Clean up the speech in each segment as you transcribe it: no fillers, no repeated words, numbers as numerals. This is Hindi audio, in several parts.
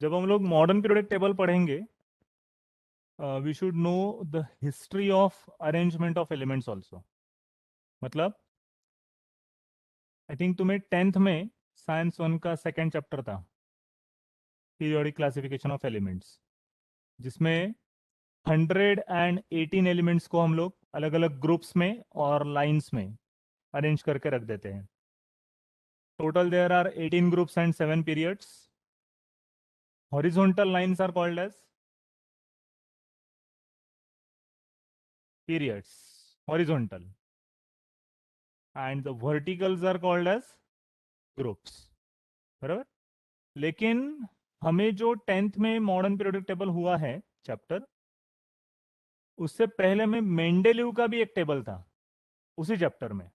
जब हम लोग मॉडर्न पीरियोडिक टेबल पढ़ेंगे, we should know the history of arrangement of elements also. मतलब आई थिंक तुम्हें टेंथ में साइंस वन का सेकेंड चैप्टर था, पीरियोडिक क्लासिफिकेशन ऑफ एलिमेंट्स, जिसमें 118 एलिमेंट्स को हम लोग अलग अलग ग्रुप्स में और लाइंस में अरेंज करके रख देते हैं। Total there are 18 groups and 7 periods. Horizontal lines are called as periods, horizontal, and the verticals are called as groups. बराबर। लेकिन हमें जो टेंथ में मॉडर्न पीरियोडिक टेबल हुआ है चैप्टर, उससे पहले में मेंडेलीव का भी एक टेबल था उसी चैप्टर में,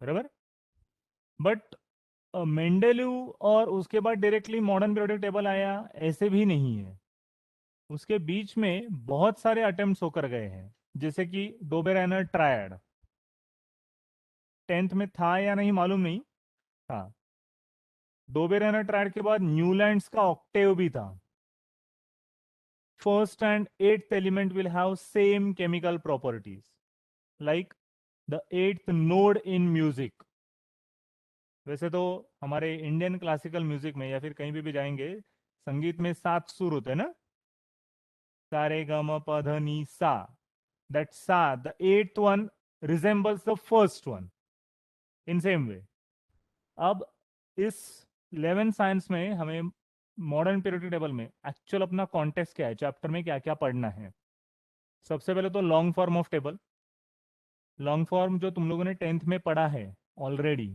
बराबर। बट मेंडेलीव और उसके बाद डायरेक्टली मॉडर्न पीरियोडिक टेबल आया, ऐसे भी नहीं है। उसके बीच में बहुत सारे अटेम्प्ट्स होकर गए हैं, जैसे कि डोबेरेनर ट्रायड। टेंथ में था या नहीं मालूम नहीं था। डोबेरेनर ट्रायड के बाद न्यूलैंड्स का ऑक्टेव भी था। First and eighth element will have same chemical properties like the eighth node in music. वैसे तो हमारे इंडियन क्लासिकल म्यूजिक में या फिर कहीं भी जाएंगे, संगीत में 7 सुर होते हैं ना, सारे ग म प ध नी सा। दैट सा, the eighth one resembles the first one in same way. अब इस 11 साइंस में हमें मॉडर्न पीरियोडिक टेबल में एक्चुअल अपना कॉन्टेक्स्ट क्या है, चैप्टर में क्या क्या पढ़ना है। सबसे पहले तो long form of table. Long form जो तुम लोगों ने टेंथ में पढ़ा है ऑलरेडी,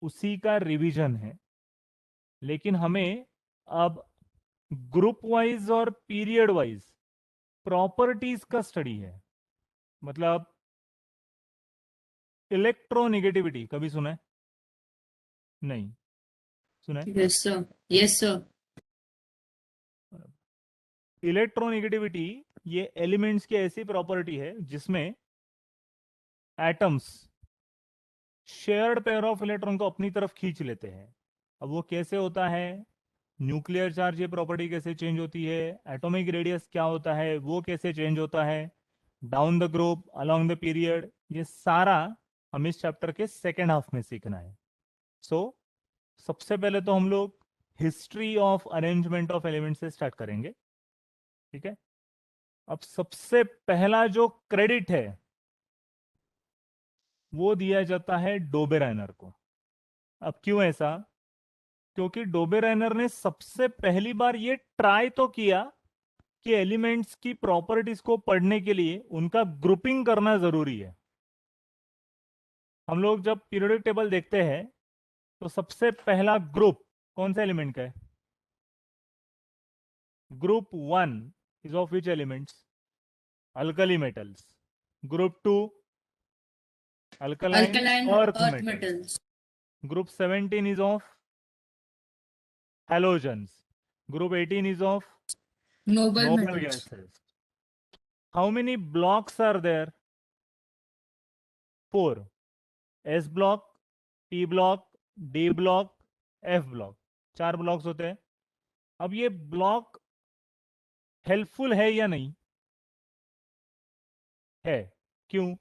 उसी का रिवीजन है। लेकिन हमें अब ग्रुप वाइज और पीरियड वाइज प्रॉपर्टीज का स्टडी है। मतलब इलेक्ट्रोनिगेटिविटी कभी सुना है? नहीं सुना है? Yes, sir. Yes, sir. Electronegativity ये एलिमेंट्स की ऐसी प्रॉपर्टी है जिसमें atoms shared pair of electron को अपनी तरफ खींच लेते हैं। अब वो कैसे होता है, न्यूक्लियर चार्ज ये प्रॉपर्टी कैसे चेंज होती है, एटॉमिक रेडियस क्या होता है वो कैसे चेंज होता है, down the group along the period, ये सारा हम इस चैप्टर के सेकेंड हाफ में सीखना है। सो सबसे पहले तो हम लोग history of arrangement of element से स्टार्ट करेंगे, ठीक है। अब सबसे पहला जो क्रेडिट है वो दिया जाता है डोबेराइनर को। अब क्यों ऐसा? क्योंकि डोबेराइनर ने सबसे पहली बार ये ट्राई तो किया कि एलिमेंट्स की प्रॉपर्टीज को पढ़ने के लिए उनका ग्रुपिंग करना जरूरी है। हम लोग जब पीरियोडिक टेबल देखते हैं तो सबसे पहला ग्रुप कौन सा एलिमेंट का है? Group one is of which elements? Alkali metals. Group two alkaline Alkaline earth earth metals. metals. ग्रुप 17 is of halogens. Group 18 is of Noble noble metals. gases. How many blocks are there? 4. S block, P block, D block, F block. 4 blocks होते हैं। अब ये ब्लॉक हेल्पफुल है या नहीं है? क्यों?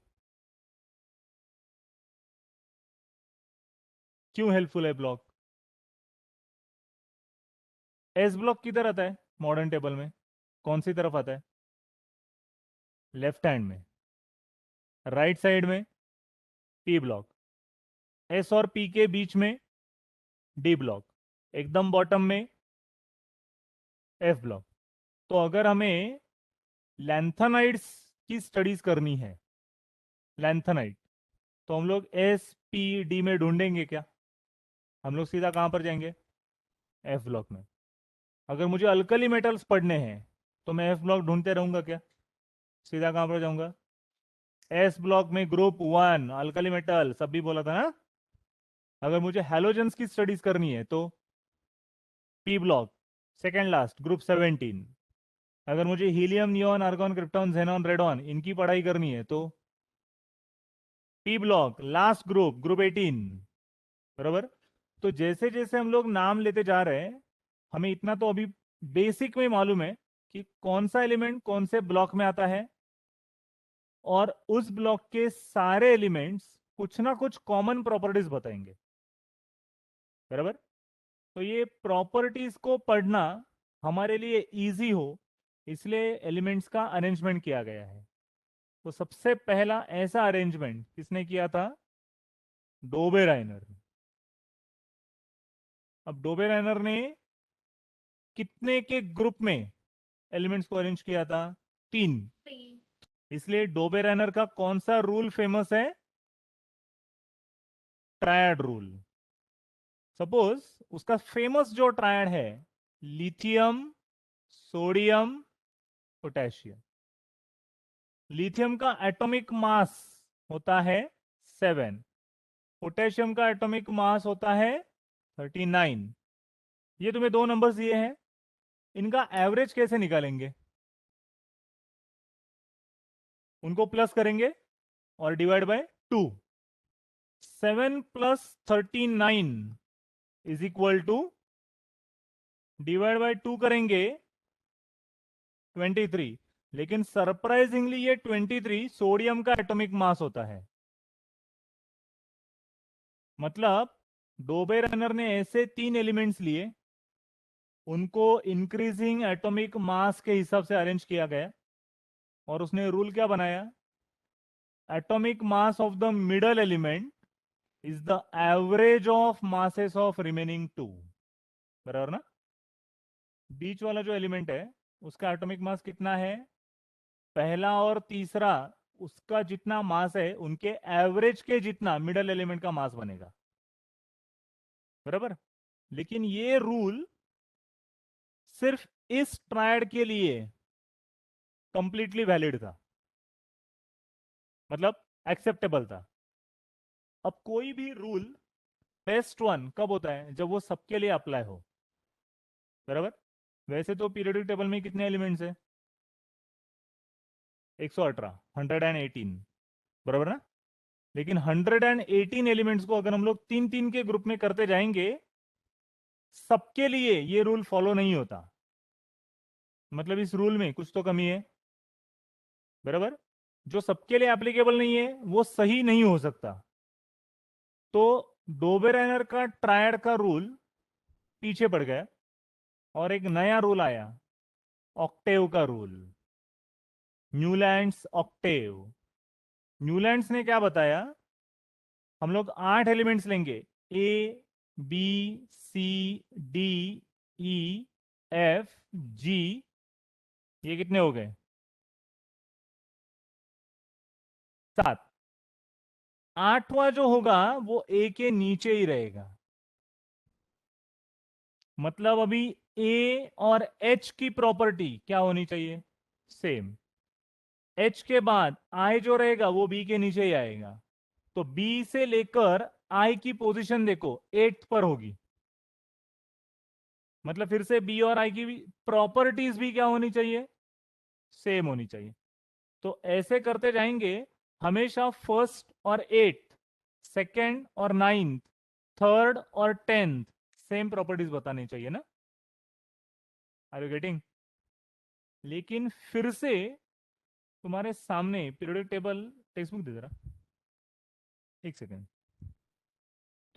क्यों हेल्पफुल है ब्लॉक? एस ब्लॉक किधर आता है मॉडर्न टेबल में? कौन सी तरफ आता है? लेफ्ट हैंड में। राइट साइड में पी ब्लॉक। एस और पी के बीच में डी ब्लॉक। एकदम बॉटम में एफ ब्लॉक। तो अगर हमें लैंथेनाइड्स की स्टडीज करनी है, लैंथेनाइड, तो हम लोग एस पी डी में ढूंढेंगे क्या? हम लोग सीधा कहां पर जाएंगे? एफ ब्लॉक में। अगर मुझे अल्कली मेटल्स पढ़ने हैं तो मैं एफ ब्लॉक ढूंढते रहूंगा क्या? सीधा कहां पर जाऊंगा? एस ब्लॉक में ग्रुप वन अल्कली मेटल, सब भी बोला था ना। अगर मुझे हैलोजेंस की स्टडीज करनी है तो P block, second last, group 17। अगर मुझे helium, neon, argon, krypton, xenon, radon इनकी पढ़ाई करनी है तो P block, last group, group 18। बराबर। तो जैसे जैसे हम लोग नाम लेते जा रहे हैं, हमें इतना तो अभी बेसिक में मालूम है कि कौन सा एलिमेंट कौन से ब्लॉक में आता है, और उस ब्लॉक के सारे एलिमेंट्स कुछ ना कुछ कॉमन प्रॉपर्टीज बताएंगे, बराबर। तो ये प्रॉपर्टीज को पढ़ना हमारे लिए इजी हो, इसलिए एलिमेंट्स का अरेंजमेंट किया गया है। तो सबसे पहला ऐसा अरेंजमेंट किसने किया था? डोबेराइनर। अब डोबेराइनर ने कितने के ग्रुप में एलिमेंट्स को अरेंज किया था? 3। इसलिए डोबेराइनर का कौन सा रूल फेमस है? Triad rule. सपोज उसका फेमस जो ट्रायड है, लिथियम, सोडियम, पोटेशियम। लिथियम का एटॉमिक मास होता है 7, पोटेशियम का एटॉमिक मास होता है 39। ये तुम्हें दो नंबर्स दिए हैं, इनका एवरेज कैसे निकालेंगे? उनको प्लस करेंगे और divide by 2। 7 plus 39 is equal to, divide by 2 करेंगे 23। लेकिन सरप्राइजिंगली ये 23 सोडियम का एटॉमिक मास होता है। मतलब डोबेराइनर ने ऐसे 3 एलिमेंट्स लिए, उनको इंक्रीजिंग एटॉमिक मास के हिसाब से अरेंज किया गया, और उसने रूल क्या बनाया? Atomic mass of the middle element is the average of masses of remaining 2। बराबर ना? बीच वाला जो एलिमेंट है उसका एटॉमिक मास कितना है? पहला और तीसरा, उसका जितना मास है उनके एवरेज के जितना मिडल एलिमेंट का मास बनेगा, बराबर। लेकिन ये रूल सिर्फ इस ट्रायड के लिए कंप्लीटली वैलिड था, मतलब एक्सेप्टेबल था। अब कोई भी रूल बेस्ट वन कब होता है? जब वो सबके लिए अप्लाई हो, बराबर। वैसे तो पीरियोडिक टेबल में कितने एलिमेंट्स है? 118, 118, बराबर ना? लेकिन 118 एलिमेंट्स को अगर हम लोग 3 3 के ग्रुप में करते जाएंगे, सबके लिए ये रूल फॉलो नहीं होता। मतलब इस रूल में कुछ तो कमी है, बराबर। जो सबके लिए एप्लीकेबल नहीं है वो सही नहीं हो सकता। तो डोबेराइनर का ट्रायड का रूल पीछे पड़ गया, और एक नया रूल आया, ऑक्टेव का रूल, न्यूलैंड्स ऑक्टेव। न्यूलैंड्स ने क्या बताया? हम लोग 8 एलिमेंट्स लेंगे, ए, बी, सी, डी, ई, एफ, जी। ये कितने हो गए? 7। आठवां जो होगा वो ए के नीचे ही रहेगा। मतलब अभी ए और एच की प्रॉपर्टी क्या होनी चाहिए? सेम। एच के बाद आई जो रहेगा वो बी के नीचे ही आएगा। तो बी से लेकर आई की पोजीशन देखो, 8 पर होगी। मतलब फिर से बी और आई की प्रॉपर्टीज भी क्या होनी चाहिए? सेम होनी चाहिए। तो ऐसे करते जाएंगे, हमेशा फर्स्ट और 8, सेकेंड और 9th, थर्ड और 10th सेम प्रॉपर्टीज बतानी चाहिए ना? Are you getting? लेकिन फिर से तुम्हारे सामने पीरियोडिक टेबल टेक्स्ट बुक दे जरा, एक सेकेंड।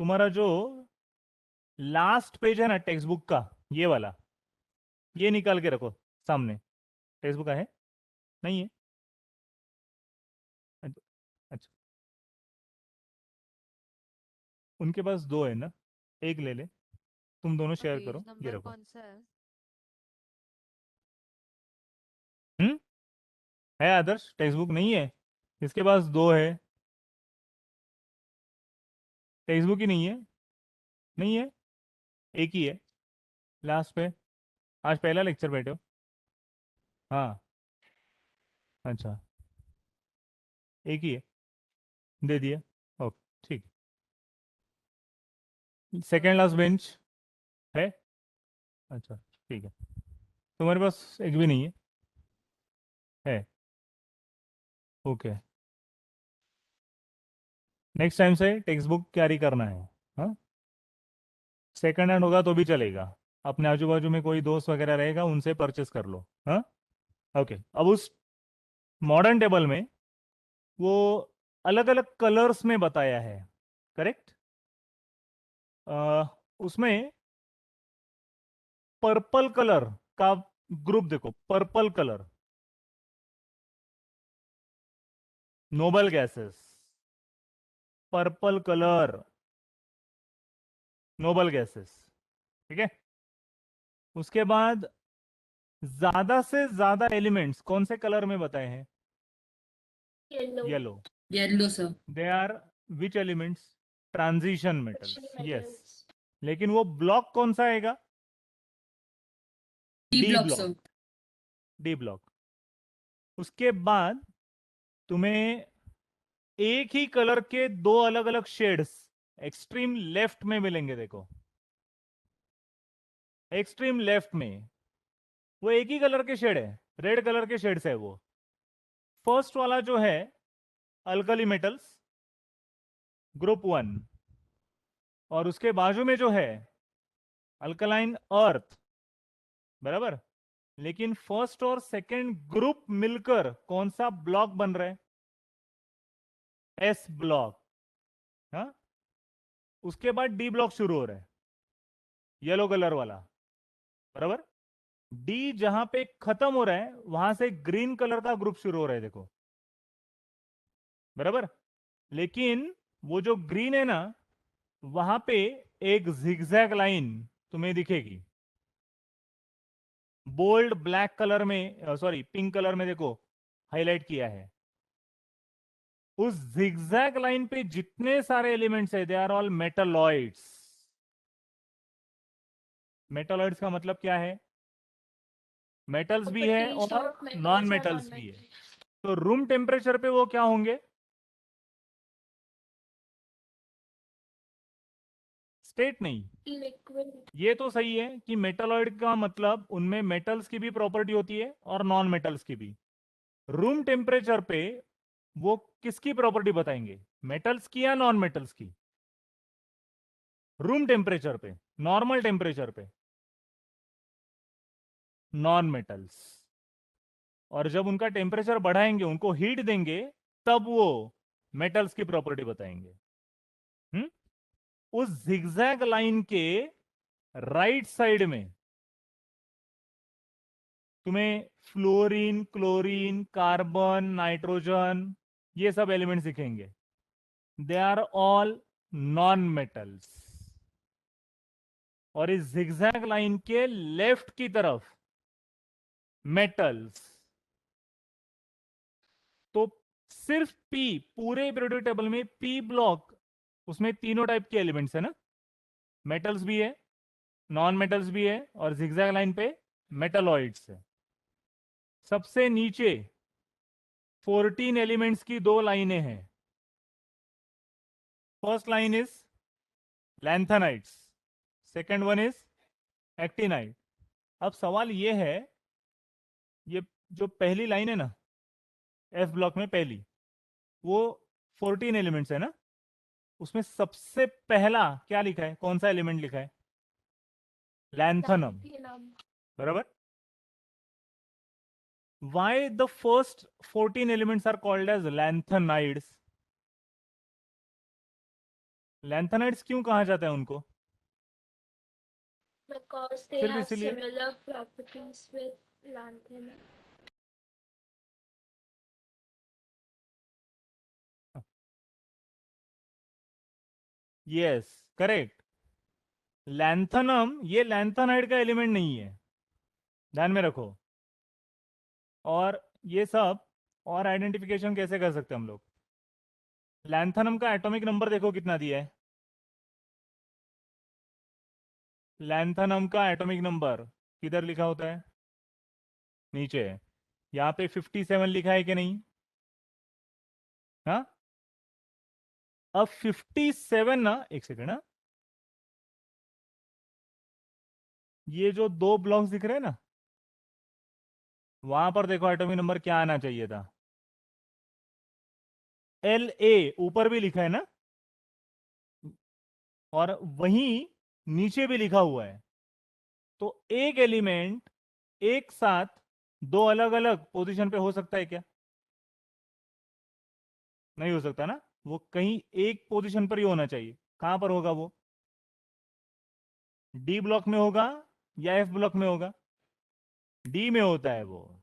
तुम्हारा जो लास्ट पेज है ना टेक्स्ट बुक का, ये वाला, ये निकाल के रखो सामने। टेक्स्ट बुक है? नहीं है? अच्छा अच्छा। उनके पास दो है ना, एक ले ले, तुम दोनों शेयर पेज करो, ये नंबर रखो। कौन सा है? हम्म? है आदर्श, टेक्स्ट बुक नहीं है? इसके पास दो है, टेक्स्ट बुक ही नहीं है। नहीं है, एक ही है लास्ट पे। आज पहला लेक्चर बैठे हो? हाँ। अच्छा, एक ही है, दे दिया। ओके ठीक। सेकेंड लास्ट बेंच है? अच्छा ठीक है। तुम्हारे पास एक भी नहीं है? ओके। नेक्स्ट टाइम से टेक्स्ट बुक कैरी करना है। हाँ, सेकंड हैंड होगा तो भी चलेगा, अपने आजू बाजू में कोई दोस्त वगैरह रहेगा, उनसे परचेस कर लो। हाँ, ओके। अब उस मॉडर्न टेबल में वो अलग अलग कलर्स में बताया है, करेक्ट। उसमें पर्पल कलर का ग्रुप देखो, purple colour noble gases, purple colour noble gases, ठीक है। उसके बाद ज्यादा से ज्यादा एलिमेंट्स कौन से कलर में बताए हैं? Yellow. Yellow. Yellow, sir. They are which elements? Transition metals, Precious yes. metals. लेकिन वो ब्लॉक कौन सा आएगा? D D block, block, sir. D block. उसके बाद तुम्हें एक ही कलर के दो अलग अलग शेड्स एक्सट्रीम लेफ्ट में मिलेंगे, देखो एक्सट्रीम लेफ्ट में वो एक ही कलर के शेड है, रेड कलर के शेड्स है वो। फर्स्ट वाला जो है अल्कली मेटल्स, ग्रुप 1, और उसके बाजू में जो है अल्कलाइन अर्थ, बराबर। लेकिन फर्स्ट और सेकंड ग्रुप मिलकर कौन सा ब्लॉक बन रहा है? S block. हाँ, उसके बाद डी ब्लॉक शुरू हो रहा है, येलो कलर वाला, बराबर। डी जहां पे खत्म हो रहा है वहां से ग्रीन कलर का ग्रुप शुरू हो रहा है, देखो, बराबर। लेकिन वो जो ग्रीन है ना, वहां पे एक जिगजैग लाइन तुम्हें दिखेगी, बोल्ड ब्लैक कलर में, सॉरी पिंक कलर में, देखो हाईलाइट किया है। उस जिगजैग लाइन पे जितने सारे एलिमेंट्स है, they are all metalloids. Metalloids का मतलब क्या है? मेटल्स भी है Properties और of metals non or metals भी है। non-metals. तो रूम टेम्परेचर पे वो क्या होंगे? स्टेट नहीं। Liquid. ये तो सही है कि मेटलॉइड का मतलब उनमें मेटल्स की भी प्रॉपर्टी होती है और नॉन मेटल्स की भी। रूम टेम्परेचर पे वो किसकी प्रॉपर्टी बताएंगे, मेटल्स की या नॉन मेटल्स की? रूम टेम्परेचर पे, नॉर्मल टेम्परेचर पे नॉन मेटल्स। और जब उनका टेम्परेचर बढ़ाएंगे, उनको हीट देंगे, तब वो मेटल्स की प्रॉपर्टी बताएंगे। हम्म? उस जिगजैग लाइन के राइट साइड में तुम्हें फ्लोरीन, क्लोरीन, कार्बन, नाइट्रोजन, ये सब एलिमेंट्स दिखेंगे। They are all non metals. और इस जिगजैग लाइन के लेफ्ट की तरफ मेटल्स। तो सिर्फ पी, पूरे पीरियोडिक टेबल में पी ब्लॉक, उसमें तीनों टाइप के एलिमेंट्स है ना, मेटल्स भी है, नॉन मेटल्स भी है, और जिगजैग लाइन पे मेटलॉइड्स है। सबसे नीचे 14 एलिमेंट्स की दो लाइनें हैं। First line is lanthanides, second one is actinide. अब सवाल ये है, ये जो पहली लाइन है ना, एफ ब्लॉक में पहली, वो 14 एलिमेंट्स है ना, उसमें सबसे पहला क्या लिखा है, कौन सा एलिमेंट लिखा है? Lanthanum, Platinum. बराबर। Why the first 14 elements are called as lanthanides? Lanthanides क्यों कहा जाता है उनको? Because they सिर्फ have इसीलिए? similar properties with lanthanum. Yes, correct. Lanthanum ये लैंथेनाइड का एलिमेंट नहीं है, ध्यान में रखो। और ये सब और आइडेंटिफिकेशन कैसे कर सकते हैं हम लोग? लैंथनम का एटॉमिक नंबर देखो कितना दिया है। लैंथनम का एटॉमिक नंबर किधर लिखा होता है? नीचे है। यहाँ पे 57 लिखा है कि नहीं? हाँ, अब 57 ना, एक सेकेंड ना, ये जो दो ब्लॉक्स दिख रहे हैं ना, वहां पर देखो एटॉमिक नंबर क्या आना चाहिए था? LA ऊपर भी लिखा है ना, और वहीं नीचे भी लिखा हुआ है तो एक एलिमेंट एक साथ दो अलग अलग पोजीशन पे हो सकता है क्या? नहीं हो सकता ना, वो कहीं एक पोजीशन पर ही होना चाहिए। कहां पर होगा वो? डी ब्लॉक में होगा या एफ ब्लॉक में होगा? डी में होता है वो।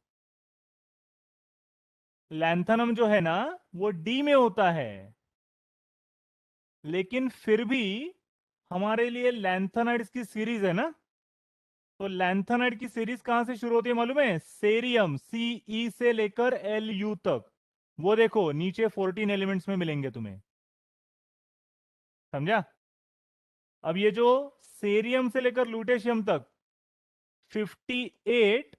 लैंथनम जो है ना वो डी में होता है, लेकिन फिर भी हमारे लिए लैंथेनाइड्स की सीरीज है ना, तो लैंथेनाइड की सीरीज कहां से शुरू होती है मालूम है? सेरियम, सी ई से लेकर एल यू तक। वो देखो नीचे 14 एलिमेंट्स में मिलेंगे तुम्हें। समझा? अब ये जो सेरियम से लेकर लूटेशियम तक 58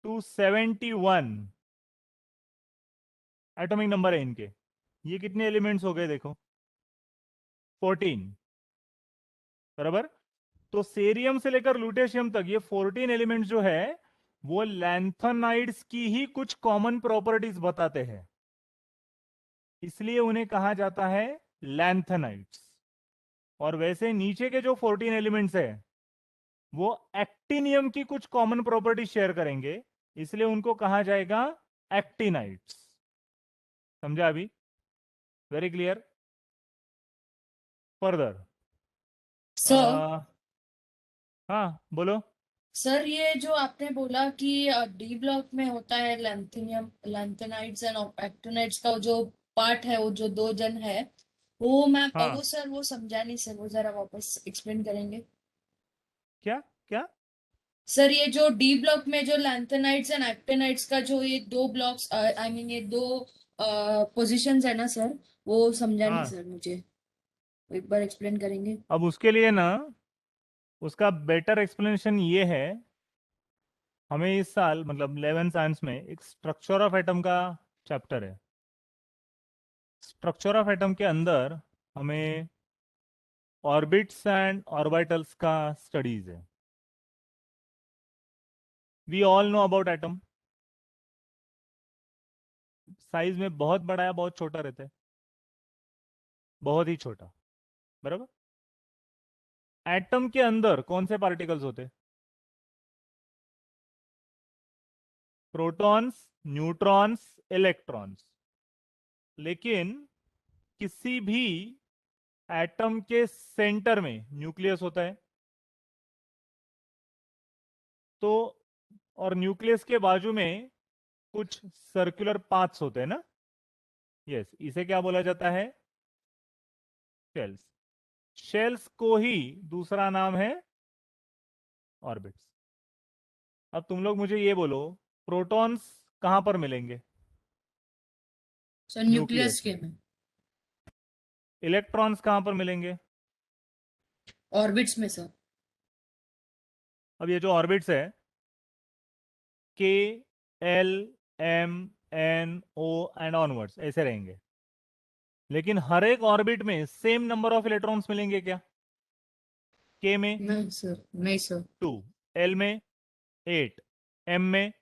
टू 71 एटॉमिक नंबर है इनके। ये कितने एलिमेंट्स हो गए देखो? 14, बराबर। तो सेरियम से लेकर लूटेशियम तक ये 14 एलिमेंट्स जो है वो लैंथेनाइड्स की ही कुछ कॉमन प्रॉपर्टीज बताते हैं, इसलिए उन्हें कहा जाता है लैंथेनाइड्स। और वैसे नीचे के जो 14 एलिमेंट्स है वो एक्टिनियम की कुछ कॉमन प्रॉपर्टी शेयर करेंगे, इसलिए उनको कहा जाएगा एक्टिनाइड्स। समझा अभी? Very clear. फर्दर सर हाँ बोलो। सर ये जो आपने बोला कि डी ब्लॉक में होता है लैंथेनियम, लैंथेनाइड्स एंड एक्टिनाइड्स का जो पार्ट है, वो जो दो जन है, वो मैम वो हाँ, सर वो समझा नहीं सर, वो जरा वापस एक्सप्लेन करेंगे? क्या क्या? सर ये जो डी ब्लॉक में जो लैंथेनाइड्स एंड एक्टिनाइड्स का जो ये दो ब्लॉक्स, आई मीन ये दो पोजीशंस है ना सर, वो समझा नहीं हाँ, सर मुझे, एक बार एक्सप्लेन करेंगे? अब उसके लिए ना उसका बेटर एक्सप्लेनेशन ये है, हमें इस साल मतलब 11 साइंस में एक स्ट्रक्चर ऑफ एटम का चैप्टर है। स्ट्रक्चर ऑफ एटम के अंदर हमें ऑर्बिट्स एंड ऑर्बिटल्स का स्टडीज है। We all know about atom. Size में बहुत बड़ा है, बहुत छोटा रहता है, बहुत ही छोटा, बराबर। एटम के अंदर कौन से पार्टिकल्स होते हैं? Protons, neutrons, electrons. लेकिन किसी भी एटम के सेंटर में न्यूक्लियस होता है। तो और न्यूक्लियस के बाजू में कुछ सर्कुलर पाथ्स होते हैं ना। यस, इसे क्या बोला जाता है? शेल्स। शेल्स को ही दूसरा नाम है ऑर्बिट्स। अब तुम लोग मुझे ये बोलो, प्रोटॉन्स कहां पर मिलेंगे? सर न्यूक्लियस न्यूक्लियस के में। में। इलेक्ट्रॉन्स कहां पर मिलेंगे? ऑर्बिट्स में सर। अब ये जो ऑर्बिट्स है, K, L, M, N, O and onwards ऐसे रहेंगे। लेकिन हर एक ऑर्बिट में सेम नंबर ऑफ इलेक्ट्रॉन्स मिलेंगे क्या? के में नहीं सर, नहीं सर। 2, एल में 8, एम में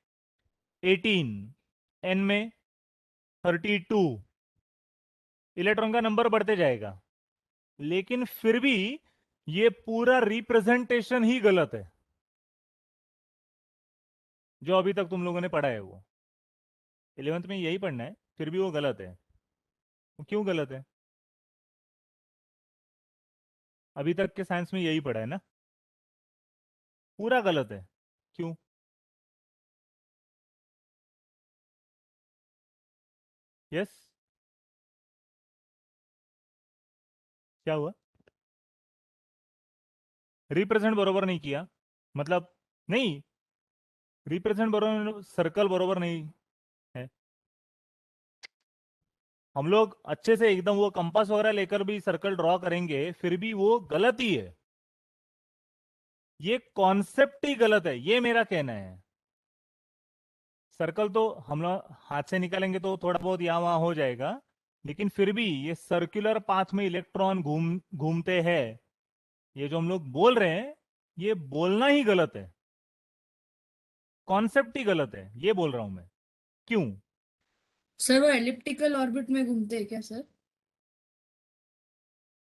18, एन में 32। इलेक्ट्रॉन का नंबर बढ़ते जाएगा, लेकिन फिर भी ये पूरा रिप्रेजेंटेशन ही गलत है जो अभी तक तुम लोगों ने पढ़ा है। वो 11th में यही पढ़ना है, फिर भी वो गलत है। वो क्यों गलत है? अभी तक के साइंस में यही पढ़ा है ना, पूरा गलत है। क्यों? यस, क्या हुआ? रिप्रेजेंट बरोबर नहीं किया मतलब? नहीं, रिप्रेजेंट बरोबर, सर्कल बरोबर नहीं है। हम लोग अच्छे से एकदम वो कंपास वगैरह लेकर भी सर्कल ड्रॉ करेंगे, फिर भी वो गलत ही है। ये कॉन्सेप्ट ही गलत है, ये मेरा कहना है। सर्कल तो हम लोग हाथ से निकालेंगे तो थोड़ा बहुत यहाँ वहां हो जाएगा, लेकिन फिर भी ये सर्कुलर पाथ में इलेक्ट्रॉन घूमते हैं, ये जो हम लोग बोल रहे हैं ये बोलना ही गलत है। कॉन्सेप्ट ही गलत है, ये बोल रहा हूं मैं। क्यों? सर वो एलिप्टिकल ऑर्बिट में घूमते हैं क्या सर?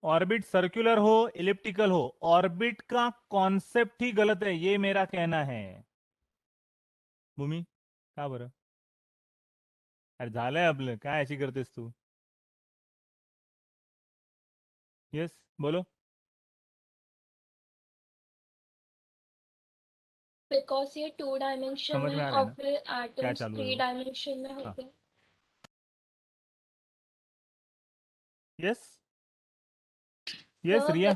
ऑर्बिट सर्कुलर हो इलिप्टिकल हो, ऑर्बिट का कॉन्सेप्ट ही गलत है, ये मेरा कहना है. भूमी का बरं? अरे झालंय आपलं, काय अशी करतेस तू? यस बोलो. बिकॉज ये 2 डायमेंशन समझ में में है आ रहा है और ना फिर क्या एटम्स चालू है 3 वो? डायमेंशन में हाँ. होते हैं. यस यस सर रिया,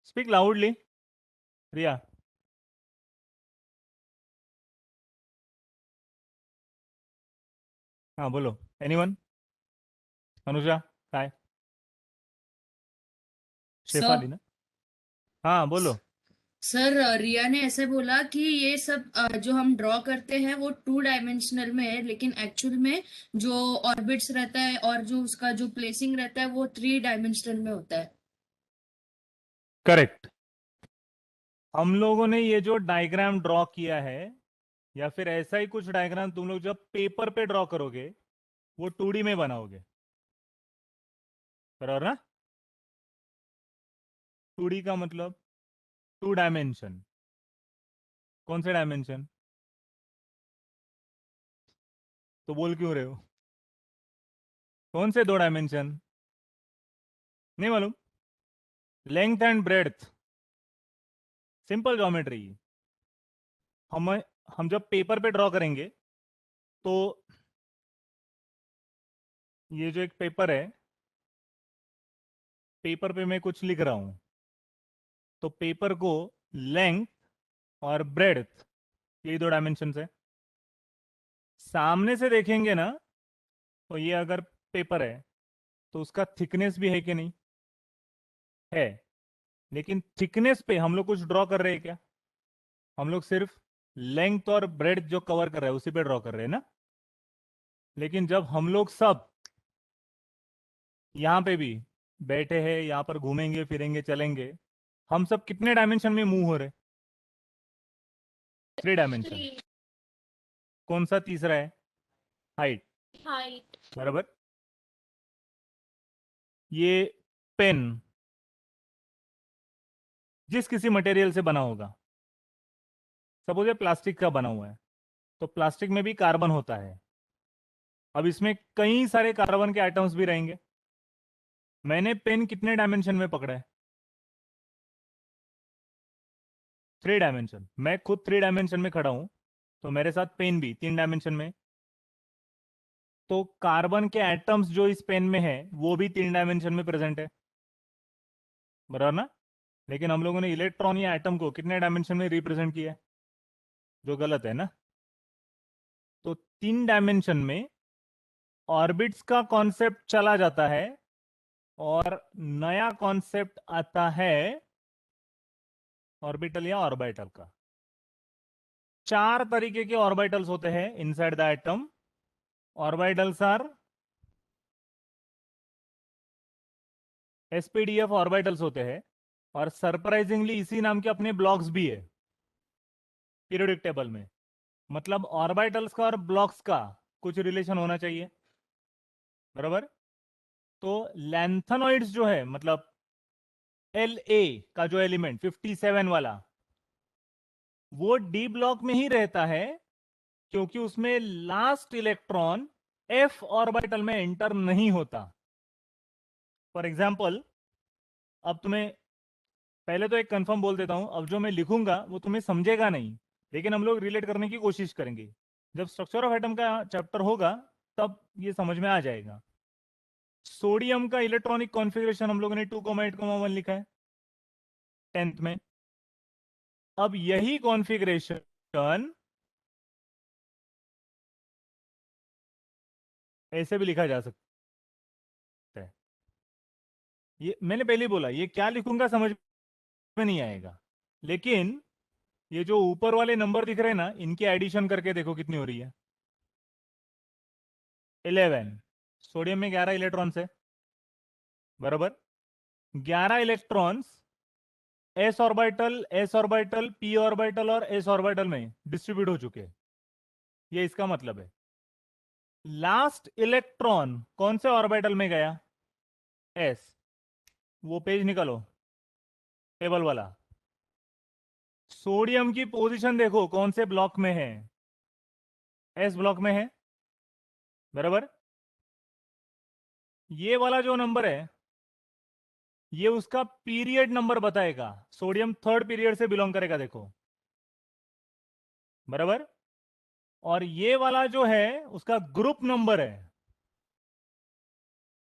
स्पीक लाउडली. रिया. हाँ बोलो. एनीवन? अनुजा काय? सर शेफाली ना? हाँ बोलो. सर रिया ने ऐसे बोला कि ये सब जो हम ड्रॉ करते हैं वो 2 डायमेंशनल में है, लेकिन एक्चुअल में जो ऑर्बिट्स रहता है और जो उसका जो प्लेसिंग रहता है वो 3 डायमेंशनल में होता है. करेक्ट. हम लोगों ने ये जो डायग्राम ड्रॉ किया है, या फिर ऐसा ही कुछ डायग्राम तुम लोग जब पेपर पे ड्रॉ करोगे वो 2D में बनाओगे, बराबर ना? 2D का मतलब 2 डायमेंशन. कौन से डायमेंशन? तो बोल क्यों रहे हो? कौन से 2 डायमेंशन? नहीं मालूम? Length and breadth, simple geometry. हम हम जब पेपर पे ड्रॉ करेंगे तो ये जो एक पेपर है, पेपर पे मैं कुछ लिख रहा हूं, तो पेपर को लेंथ और ब्रेड्थ, यही 2 डायमेंशन है. सामने से देखेंगे ना, तो ये अगर पेपर है तो उसका थिकनेस भी है कि नहीं? है. लेकिन थिकनेस पे हम लोग कुछ ड्रॉ कर रहे हैं क्या? हम लोग सिर्फ लेंथ और ब्रेड्थ जो कवर कर रहे हैं उसी पे ड्रॉ कर रहे हैं ना. लेकिन जब हम लोग सब यहाँ पे भी बैठे हैं, यहाँ पर घूमेंगे फिरेंगे चलेंगे, हम सब कितने डायमेंशन में मूव हो रहे? 3 डायमेंशन. 3 कौन सा तीसरा है? हाइट. हाइट. बराबर. ये पेन जिस किसी मटेरियल से बना होगा, सपोज ये प्लास्टिक का बना हुआ है, तो प्लास्टिक में भी कार्बन होता है. अब इसमें कई सारे कार्बन के आइटम्स भी रहेंगे. मैंने पेन कितने डायमेंशन में पकड़ा है? 3 डायमेंशन. मैं खुद 3 डायमेंशन में खड़ा हूं, तो मेरे साथ पेन भी 3 डायमेंशन में. तो कार्बन के एटम्स जो इस पेन में है वो भी 3 डायमेंशन में प्रेजेंट है, बराबर ना? लेकिन हम लोगों ने इलेक्ट्रॉन या एटम को कितने डायमेंशन में रिप्रेजेंट किया है, जो गलत है ना. तो 3 डायमेंशन में ऑर्बिट्स का कॉन्सेप्ट चला जाता है और नया कॉन्सेप्ट आता है ऑर्बिटल या ऑर्बिटल का. 4 तरीके के ऑर्बिटल्स होते हैं inside the atom. Orbitals are SPDF orbitals होते हैं, और सरप्राइजिंगली इसी नाम के अपने ब्लॉक्स भी है पीरियोडिक टेबल में. मतलब ऑर्बिटल्स का और ब्लॉक्स का कुछ रिलेशन होना चाहिए, बराबर. तो लैंथेनॉइड्स जो है, मतलब एल ए का जो एलिमेंट 57 वाला, वो डी ब्लॉक में ही रहता है, क्योंकि उसमें लास्ट इलेक्ट्रॉन एफ ऑर्बिटल में एंटर नहीं होता. फॉर एग्जाम्पल, अब तुम्हें पहले तो एक कंफर्म बोल देता हूं, अब जो मैं लिखूंगा वो तुम्हें समझेगा नहीं, लेकिन हम लोग रिलेट करने की कोशिश करेंगे. जब स्ट्रक्चर ऑफ एटम का चैप्टर होगा तब ये समझ में आ जाएगा. सोडियम का इलेक्ट्रॉनिक कॉन्फ़िगरेशन हम लोगों ने 2,8,1 लिखा है 10th में. अब यही कॉन्फ़िगरेशन ऐसे भी लिखा जा सकता है. ये मैंने पहले ही बोला, ये क्या लिखूंगा समझ में नहीं आएगा, लेकिन ये जो ऊपर वाले नंबर दिख रहे हैं ना, इनकी एडिशन करके देखो कितनी हो रही है. 11. सोडियम में 11 इलेक्ट्रॉन्स है, बराबर. 11 electrons S orbital P orbital और एस ऑर्बिटल में डिस्ट्रीब्यूट हो चुके हैं. ये इसका मतलब है. लास्ट इलेक्ट्रॉन कौन से ऑर्बिटल में गया? एस। वो पेज निकालो, टेबल वाला। सोडियम की पोजीशन देखो कौन से ब्लॉक में है? एस ब्लॉक में है, बराबर। ये वाला जो नंबर है ये उसका पीरियड नंबर बताएगा। सोडियम थर्ड पीरियड से बिलोंग करेगा, देखो, बराबर। और ये वाला जो है उसका ग्रुप नंबर है,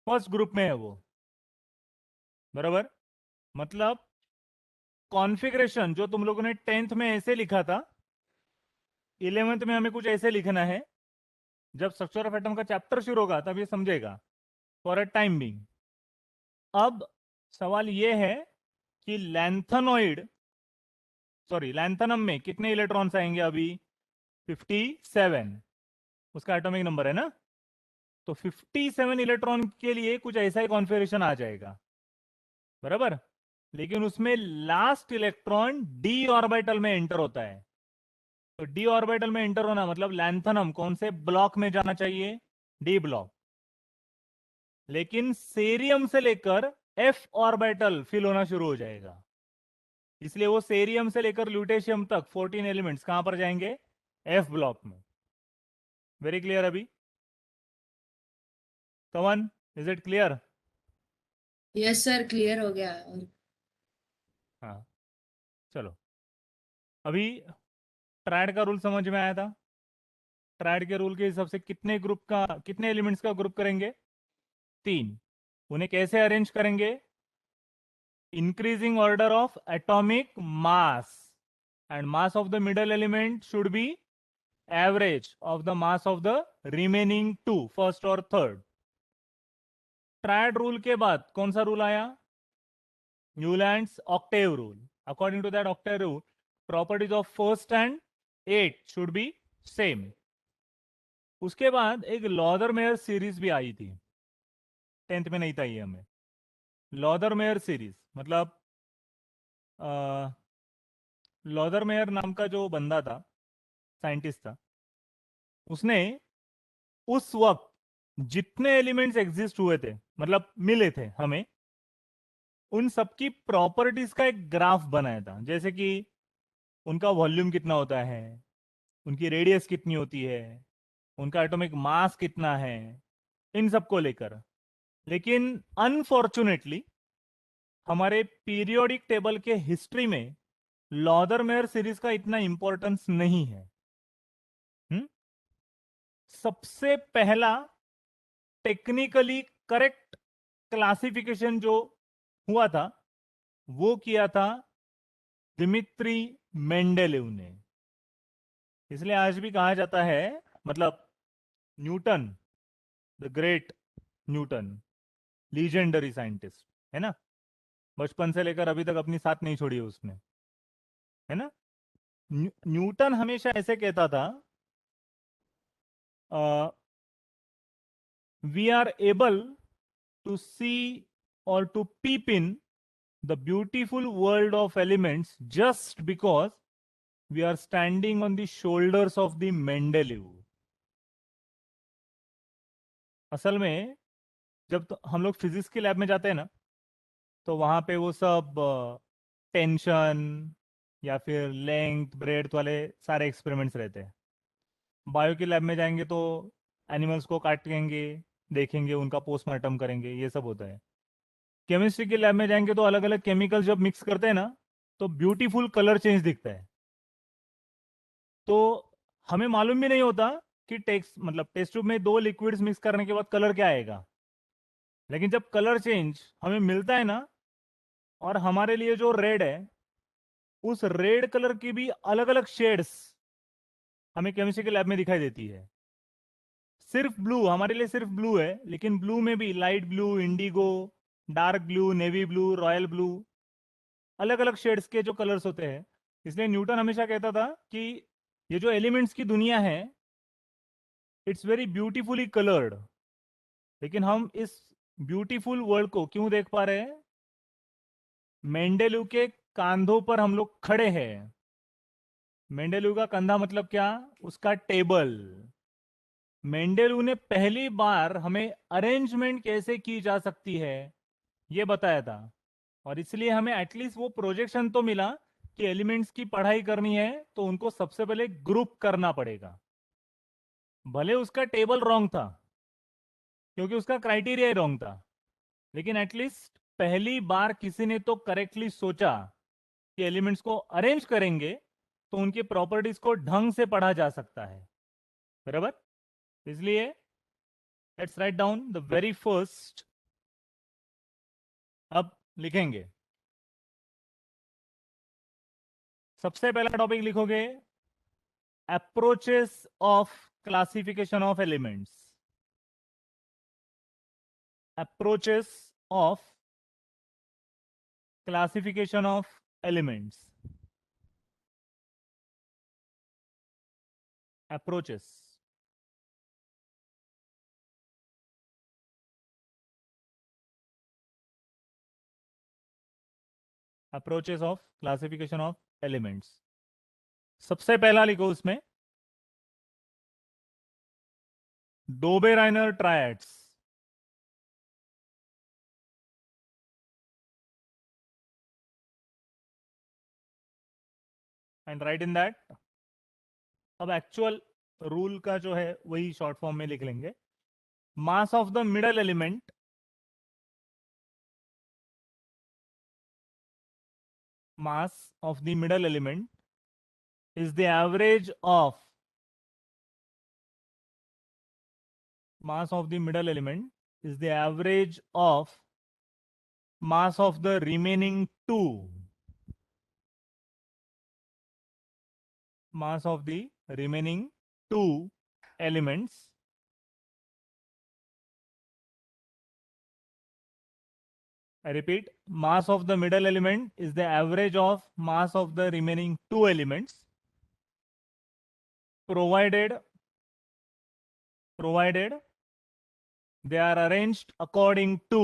फर्स्ट ग्रुप में है वो, बराबर। मतलब कॉन्फ़िगरेशन जो तुम लोगों ने 10th में ऐसे लिखा था, 11th में हमें कुछ ऐसे लिखना है। जब स्ट्रक्चर ऑफ एटम का चैप्टर शुरू होगा तब ये समझेगा, फॉर अ टाइम बिंग। अब सवाल ये है कि लैंथेनॉइड, सॉरी, लैंथेनम में कितने इलेक्ट्रॉन्स आएंगे अभी? 57, उसका एटॉमिक नंबर है ना। तो 57 इलेक्ट्रॉन के लिए कुछ ऐसा ही कॉन्फ़िगरेशन आ जाएगा, बराबर। लेकिन उसमें लास्ट इलेक्ट्रॉन डी ऑर्बिटल में एंटर होता है। तो डी ऑर्बिटल में एंटर होना मतलब लैंथेनम कौन से ब्लॉक में जाना चाहिए? D block. लेकिन सेरियम से लेकर एफ ऑर्बिटल फिल होना शुरू हो जाएगा, इसलिए वो सेरियम से लेकर ल्यूटेशियम तक 14 एलिमेंट्स कहां पर जाएंगे? एफ ब्लॉक में। वेरी क्लियर अभी? कवन, is it clear? Yes sir, clear हो गया। और हाँ, चलो। अभी ट्रायड का रूल समझ में आया था? ट्रायड के रूल के हिसाब से कितने ग्रुप का, कितने एलिमेंट्स का ग्रुप करेंगे? 3। उन्हें कैसे अरेंज करेंगे? increasing order of atomic mass, and mass of the middle element should be average of the mass of the remaining two, first or third. Triad rule के बाद कौन सा रूल आया? Newlands octave rule. According to that octave rule, properties of first and 8 should be same. उसके बाद एक लॉदर मेयर सीरीज भी आई थी, 10th में नहीं था ये हमें। लॉदर मेयर सीरीज मतलब लॉदर मेयर नाम का जो बंदा था, साइंटिस्ट था, उसने उस वक्त जितने एलिमेंट्स एग्जिस्ट हुए थे, मतलब मिले थे हमें, उन सबकी प्रॉपर्टीज का एक ग्राफ बनाया था। जैसे कि उनका वॉल्यूम कितना होता है, उनकी रेडियस कितनी होती है, उनका एटॉमिक मास कितना है, इन सबको लेकर। लेकिन अनफॉर्चुनेटली हमारे पीरियोडिक टेबल के हिस्ट्री में लॉदर मेयर सीरीज का इतना इंपॉर्टेंस नहीं है। सबसे पहला टेक्निकली करेक्ट क्लासिफिकेशन जो हुआ था वो किया था दिमित्री मेंडेलेव ने। इसलिए आज भी कहा जाता है, मतलब Newton, the great Newton, legendary scientist है ना। बचपन से लेकर अभी तक अपनी साथ नहीं छोड़ी है उसने, है ना। न्यूटन हमेशा ऐसे कहता था, we are able to see or to peep in the beautiful world of elements just because we are standing on the shoulders of the Mendeleev. असल में जब तो हम लोग फिजिक्स की लैब में जाते हैं ना, तो वहां पे वो सब टेंशन या फिर लेंथ ब्रेड्थ वाले सारे एक्सपेरिमेंट्स रहते हैं। बायो की लैब में जाएंगे तो एनिमल्स को काटेंगे, देखेंगे, उनका पोस्टमार्टम करेंगे, ये सब होता है। केमिस्ट्री की लैब में जाएंगे तो अलग अलग केमिकल जब मिक्स करते हैं ना, तो ब्यूटीफुल कलर चेंज दिखता है। तो हमें मालूम भी नहीं होता कि टेस्ट ट्यूब में दो लिक्विड्स मिक्स करने के बाद कलर क्या आएगा। लेकिन जब कलर चेंज हमें मिलता है ना, और हमारे लिए जो रेड है, उस रेड कलर की भी अलग अलग शेड्स हमें केमिस्ट्री के लैब में दिखाई देती है। सिर्फ ब्लू हमारे लिए सिर्फ ब्लू है, लेकिन ब्लू में भी light blue, Indigo, dark blue, navy blue, royal blue, अलग अलग शेड्स के जो कलर्स होते हैं। इसलिए न्यूटन हमेशा कहता था कि ये जो एलिमेंट्स की दुनिया है, इट्स वेरी ब्यूटीफुली कलर्ड। लेकिन हम इस ब्यूटीफुल वर्ल्ड को क्यों देख पा रहे हैं? मेंडेलीव के कांधों पर हम लोग खड़े हैं। मेंडेलीव का कंधा मतलब क्या? उसका टेबल। मेंडेलीव ने पहली बार हमें अरेंजमेंट कैसे की जा सकती है ये बताया था, और इसलिए हमें एटलीस्ट वो प्रोजेक्शन तो मिला कि एलिमेंट्स की पढ़ाई करनी है तो उनको सबसे पहले ग्रुप करना पड़ेगा। भले उसका टेबल रॉन्ग था क्योंकि उसका क्राइटेरिया ही रॉन्ग था, लेकिन एटलीस्ट पहली बार किसी ने तो करेक्टली सोचा कि एलिमेंट्स को अरेंज करेंगे तो उनकी प्रॉपर्टीज को ढंग से पढ़ा जा सकता है, बराबर। इसलिए let's write down the very first. अब लिखेंगे, सबसे पहला टॉपिक लिखोगे approaches of classification of elements. Approaches of classification of elements. Approaches, approaches of classification of elements. सबसे पहला लिखो उसमें Dobereiner triads. And right in that, अब एक्चुअल रूल का जो है वही शॉर्ट फॉर्म में लिख लेंगे। Mass of the middle element, mass of the middle element is the average of mass of the middle element is the average of mass of the remaining two, mass of the remaining two elements. I repeat, mass of the middle element is the average of mass of the remaining two elements, provided they are arranged according to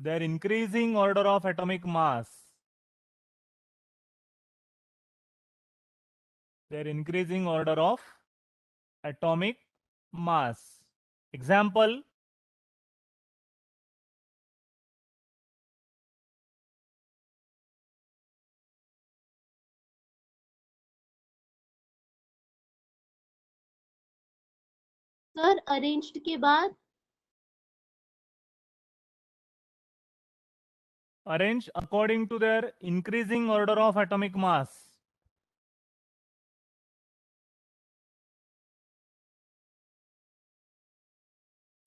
their increasing order of atomic mass. Their increasing order of atomic mass. Example, sir arranged के बाद arranged according to their increasing order of atomic mass.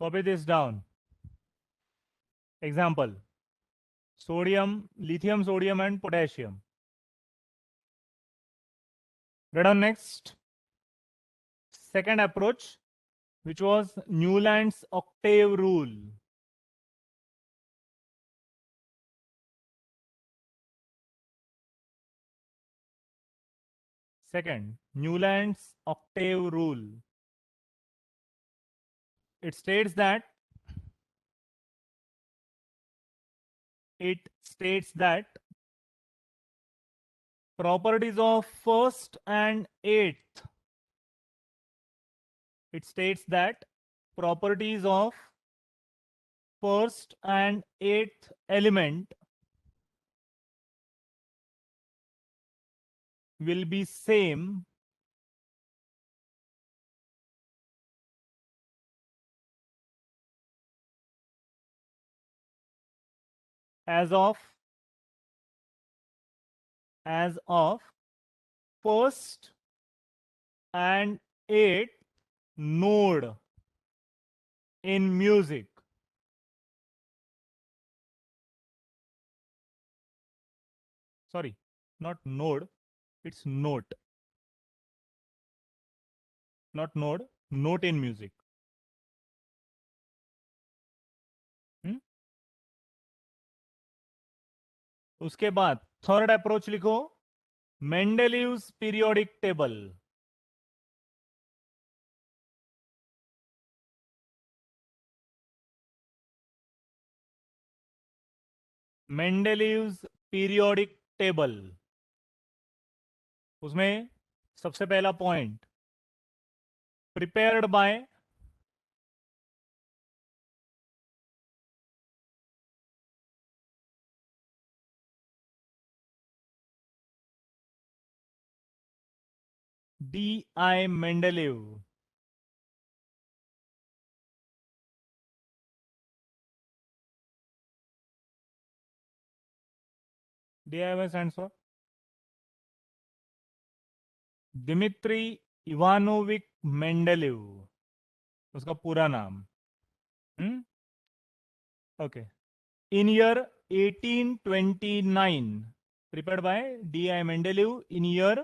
Copy this down. Example, sodium, lithium, sodium, and potassium. Read on next. Second approach, which was Newland's octave rule. Second, Newland's octave rule. It states that properties of first and eighth. It states that properties of first and eighth element will be same as of first and eighth node in music. Sorry, not node, it's note. Not node, note in music. उसके बाद थर्ड अप्रोच लिखो, Mendeleev's periodic table. Mendeleev's periodic table, उसमें सबसे पहला point, prepared by D.I. Mendeleev. D.I. stands for Dmitri Ivanovich Mendeleev, उसका पूरा नाम। Okay. In year 1829, prepared by D.I. Mendeleev in year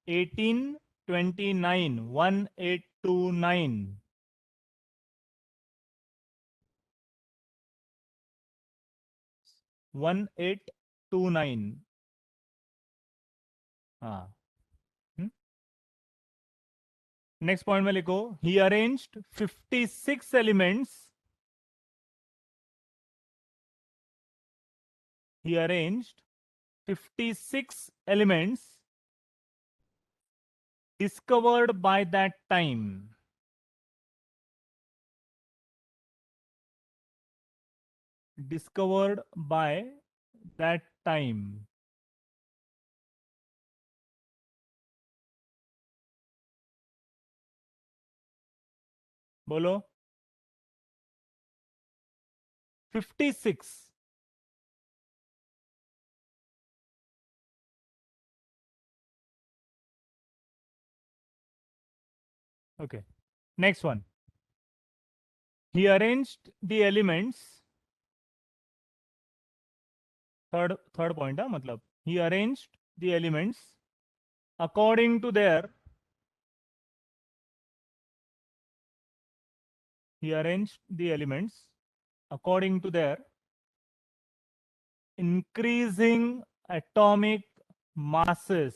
1829, 1829। One eight two nine. हाँ। नेक्स्ट पॉइंट में लिखो, he arranged 56 elements, he arranged 56 elements discovered by that time, discovered by that time। बोलो। 56। okay, next one, he arranged the elements, third point है, मतलब he arranged the elements according to their, he arranged the elements according to their increasing atomic masses,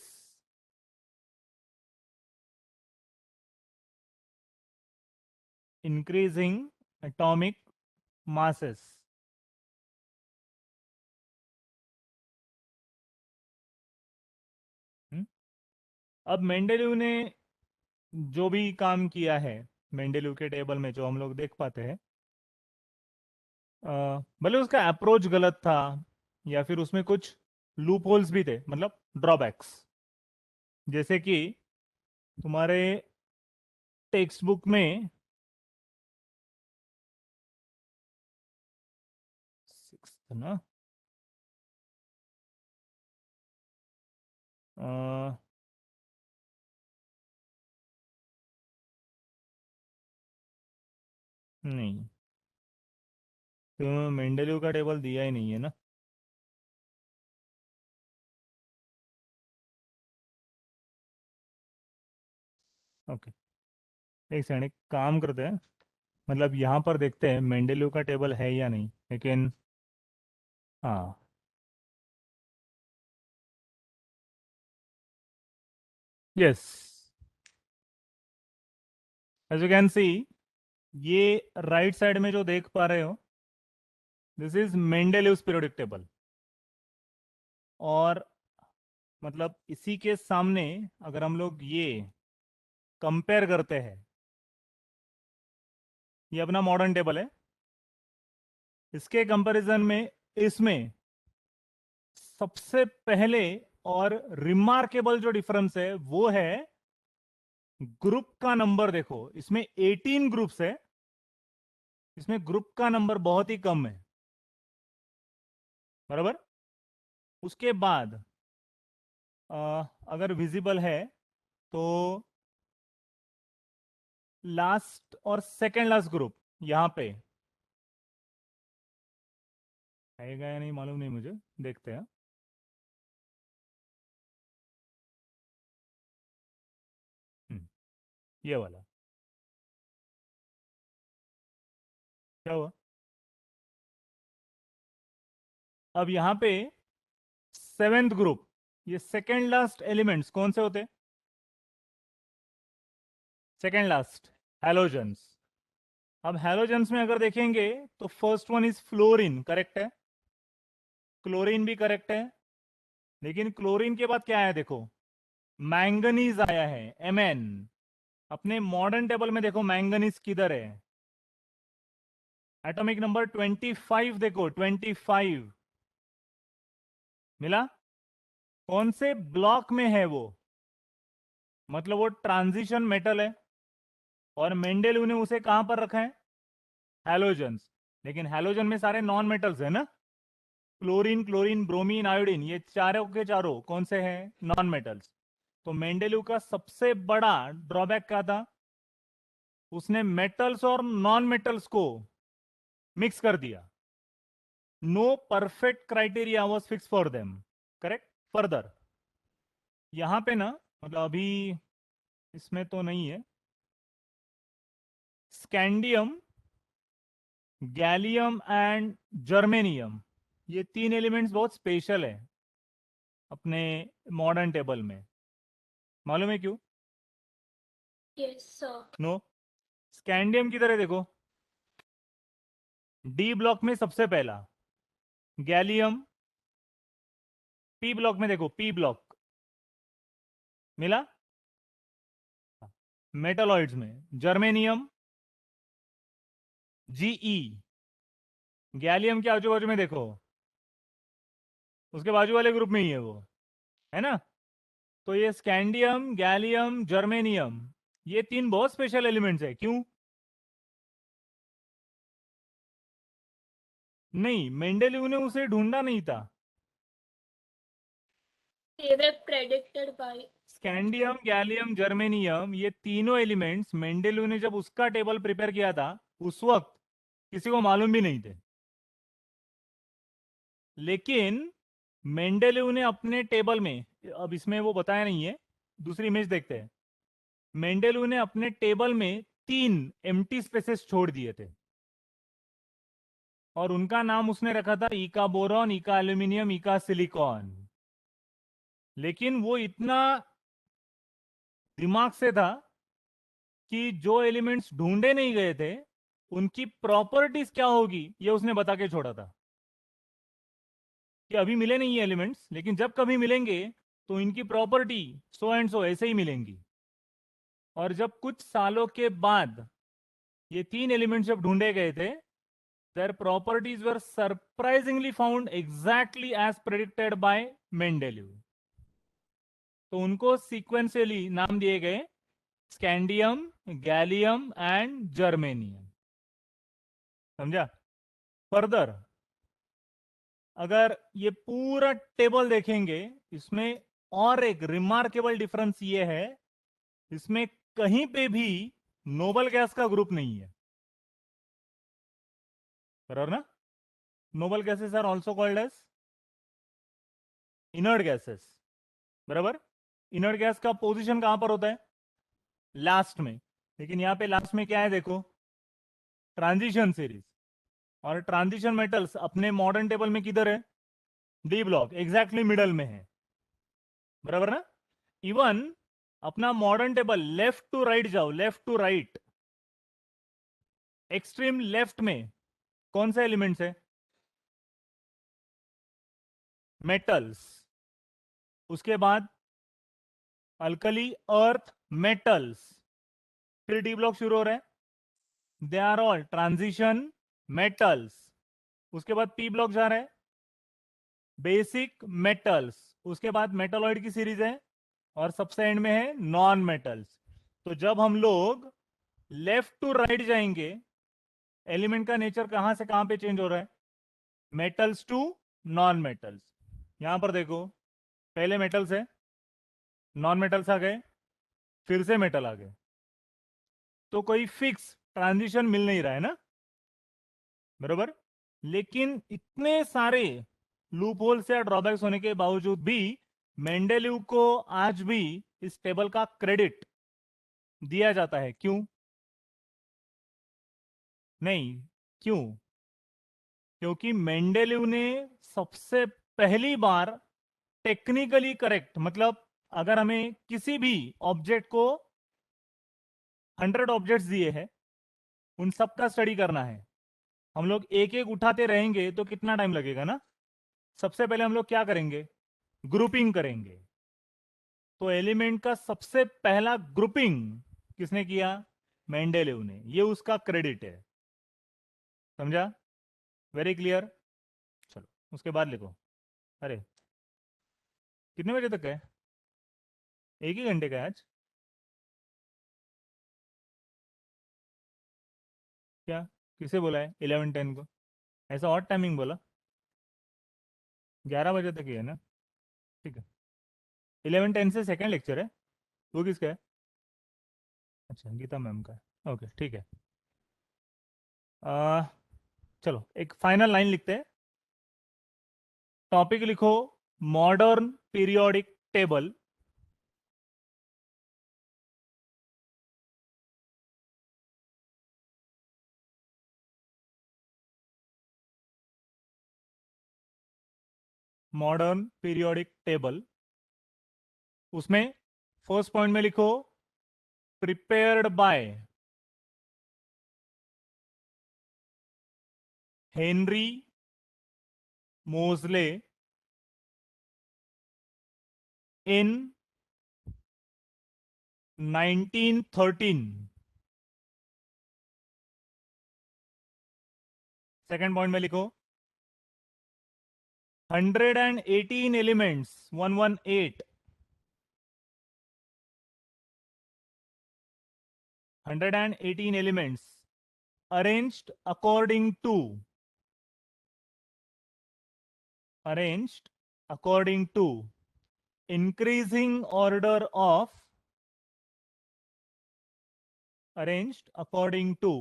increasing atomic masses। अब मेंडेलीव ने जो भी काम किया है, मेंडेलीव के टेबल में जो हम लोग देख पाते हैं, भले उसका अप्रोच गलत था या फिर उसमें कुछ लूप होल्स भी थे, मतलब ड्रॉबैक्स, जैसे कि तुम्हारे टेक्स्ट बुक में 6th ना, नहीं, तो मेंडेलीव का टेबल दिया ही नहीं है ना। ओके, एक सेकंड, एक काम करते हैं, मतलब यहाँ पर देखते हैं मेंडेलीव का टेबल है या नहीं, लेकिन हाँ, yes, as you can see, ये राइट साइड में जो देख पा रहे हो, this is Mendeleev's periodic table, और मतलब इसी के सामने अगर हम लोग ये कंपेयर करते हैं, ये अपना मॉडर्न टेबल है, इसके कंपैरिजन में इसमें सबसे पहले और रिमार्केबल जो डिफरेंस है वो है ग्रुप का नंबर। देखो, इसमें 18 ग्रुप्स है, इसमें ग्रुप का नंबर बहुत ही कम है, बराबर। उसके बाद अगर विजिबल है तो लास्ट और सेकेंड लास्ट ग्रुप यहां पे आएगा या नहीं मालूम नहीं मुझे, देखते हैं। ये वाला क्या हुआ, अब यहां पे सेवेंथ ग्रुप, ये सेकेंड लास्ट एलिमेंट्स कौन से होते हैं, सेकेंड लास्ट हैलोजेंस। अब हैलोजेंस में अगर देखेंगे तो first one is fluorine, correct है, क्लोरीन भी करेक्ट है, लेकिन क्लोरीन के बाद क्या है देखो, मैंगनीज आया है Mn। अपने मॉडर्न टेबल में देखो मैंगनीज किधर है, एटॉमिक नंबर 25 देखो, 25 मिला। कौन से ब्लॉक में है वो, मतलब वो ट्रांजिशन मेटल है, और मेंडेलीव ने उसे कहां पर रखा है, हैलोजन्स। लेकिन हैलोजन में सारे नॉन मेटल्स है ना, क्लोरीन, क्लोरीन, ब्रोमीन, आयोडीन, ये चारों के चारों कौन से हैं, नॉन मेटल्स। तो मेंडेलीव का सबसे बड़ा ड्रॉबैक क्या था, उसने मेटल्स और नॉन मेटल्स को मिक्स कर दिया। No perfect criteria was fix for them, correct. Further यहां पे ना, मतलब अभी इसमें तो नहीं है, स्कैंडियम, गैलियम एंड जर्मेनियम, ये तीन एलिमेंट्स बहुत स्पेशल है अपने मॉडर्न टेबल में। मालूम है क्यों? Yes sir. नो। स्कैंडियम की तरह देखो, डी ब्लॉक में सबसे पहला, गैलियम पी ब्लॉक में देखो, पी ब्लॉक मिला। मेटलॉइड्स में जर्मेनियम जीई, गैलियम के आजू बाजू में देखो, उसके बाजू वाले ग्रुप में ही है वो, है ना। तो ये स्कैंडियम, गैलियम, जर्मेनियम, ये तीन बहुत स्पेशल एलिमेंट्स है। क्यों? नहीं, मेंडेलीव ने उसे ढूंढा नहीं था। They were predicted by. Scandium, gallium, germanium, ये तीनों एलिमेंट्स मेंडेलीव ने जब उसका टेबल प्रिपेयर किया था, उस वक्त किसी को मालूम भी नहीं थे। लेकिन मेंडेलीव ने अपने टेबल में, अब इसमें वो बताया नहीं है, दूसरी इमेज देखते हैं। मेंडेलीव ने अपने टेबल में 3 एम्प्टी स्पेसेस छोड़ दिए थे, और उनका नाम उसने रखा था इका बोरॉन, इका एल्यूमिनियम, इका सिलिकॉन। लेकिन वो इतना दिमाग से था कि जो एलिमेंट्स ढूंढे नहीं गए थे, उनकी प्रॉपर्टीज क्या होगी ये उसने बता के छोड़ा था, कि अभी मिले नहीं ये एलिमेंट्स, लेकिन जब कभी मिलेंगे तो इनकी प्रॉपर्टी सो एंड सो ऐसे ही मिलेंगी। और जब कुछ सालों के बाद ये तीन एलिमेंट्स जब ढूंढे गए थे, their properties were surprisingly found exactly as predicted by Mendeleev। तो उनको सीक्वेंशियली नाम दिए गए स्कैंडियम, गैलियम एंड जर्मेनियम। समझा? फर्दर अगर ये पूरा टेबल देखेंगे, इसमें और एक रिमार्केबल डिफरेंस ये है, इसमें कहीं पे भी नोबल गैस का ग्रुप नहीं है, बराबर ना। Noble gases are also called as inert gases, बराबर। इनर्ट गैस का पोजीशन कहां पर होता है, लास्ट में। लेकिन यहां पे लास्ट में क्या है देखो, ट्रांजिशन सीरीज। और ट्रांजिशन मेटल्स अपने मॉडर्न टेबल में किधर है, डी ब्लॉक, एग्जैक्टली मिडल में है, बराबर ना। इवन अपना modern table left to right जाओ, left to right, extreme left में कौन सा एलिमेंट्स है, मेटल्स। उसके बाद अल्कली अर्थ मेटल्स, फिर डी ब्लॉक शुरू हो रहा है, they are all transition metals. उसके बाद पी ब्लॉक जा रहा है, बेसिक मेटल्स। उसके बाद मेटलॉइड की सीरीज है, और सबसे एंड में है नॉन मेटल्स। तो जब हम लोग लेफ्ट टू राइट जाएंगे, एलिमेंट का नेचर कहां से कहां पे चेंज हो रहा है, मेटल्स टू नॉन मेटल्स। यहां पर देखो, पहले मेटल्स है, नॉन मेटल्स आ गए, फिर से मेटल आ गए। तो कोई फिक्स ट्रांजिशन मिल नहीं रहा है ना, बरोबर। लेकिन इतने सारे लूप होल्स या ड्रॉबैक्स होने के बावजूद भी मेंडेलीव को आज भी इस टेबल का क्रेडिट दिया जाता है। क्यों? नहीं, क्यों? क्योंकि मेंडेलीव ने सबसे पहली बार टेक्निकली करेक्ट, मतलब अगर हमें किसी भी ऑब्जेक्ट को 100 ऑब्जेक्ट्स दिए हैं, उन सब का स्टडी करना है, हम लोग एक एक उठाते रहेंगे तो कितना टाइम लगेगा ना। सबसे पहले हम लोग क्या करेंगे, ग्रुपिंग करेंगे। तो एलिमेंट का सबसे पहला ग्रुपिंग किसने किया? मेंडेलेव ने। ये उसका क्रेडिट है। समझा? Very clear. चलो उसके बाद लिखो। अरे कितने बजे तक है? एक ही घंटे का है आज? क्या किसे बोला है 11:10 को? ऐसा और टाइमिंग बोला? 11 बजे तक ही है ना? ठीक है। 11:10 से सेकंड लेक्चर है। वो किसका है? अच्छा गीता मैम का है। ओके ठीक है। आ, चलो एक फाइनल लाइन लिखते हैं। टॉपिक लिखो modern periodic table. Modern periodic table. उसमें फर्स्ट पॉइंट में लिखो प्रिपेयर्ड बाय हेनरी मोजले इन 1913। सेकेंड पॉइंट में लिखो 118 elements 118 118 elements arranged according to increasing order of arranged according to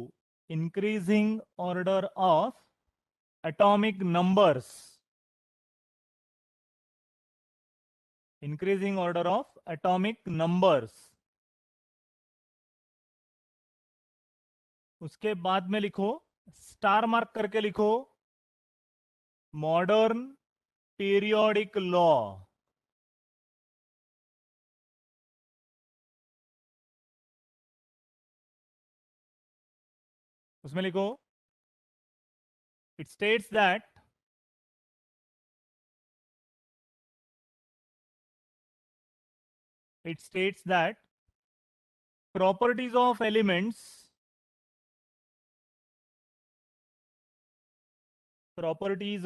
increasing order of atomic numbers, increasing order of atomic numbers। उसके बाद में लिखो स्टार मार्क करके लिखो मॉडर्न पीरियोडिक लॉ। उसमें लिखो it states that properties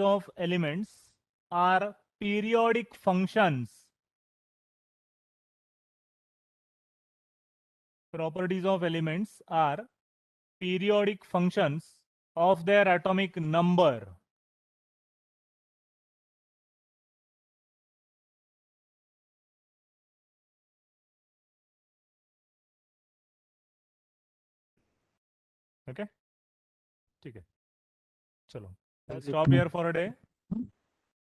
of elements are periodic functions of their atomic number। Okay ठीक है। चलो stop here for a day.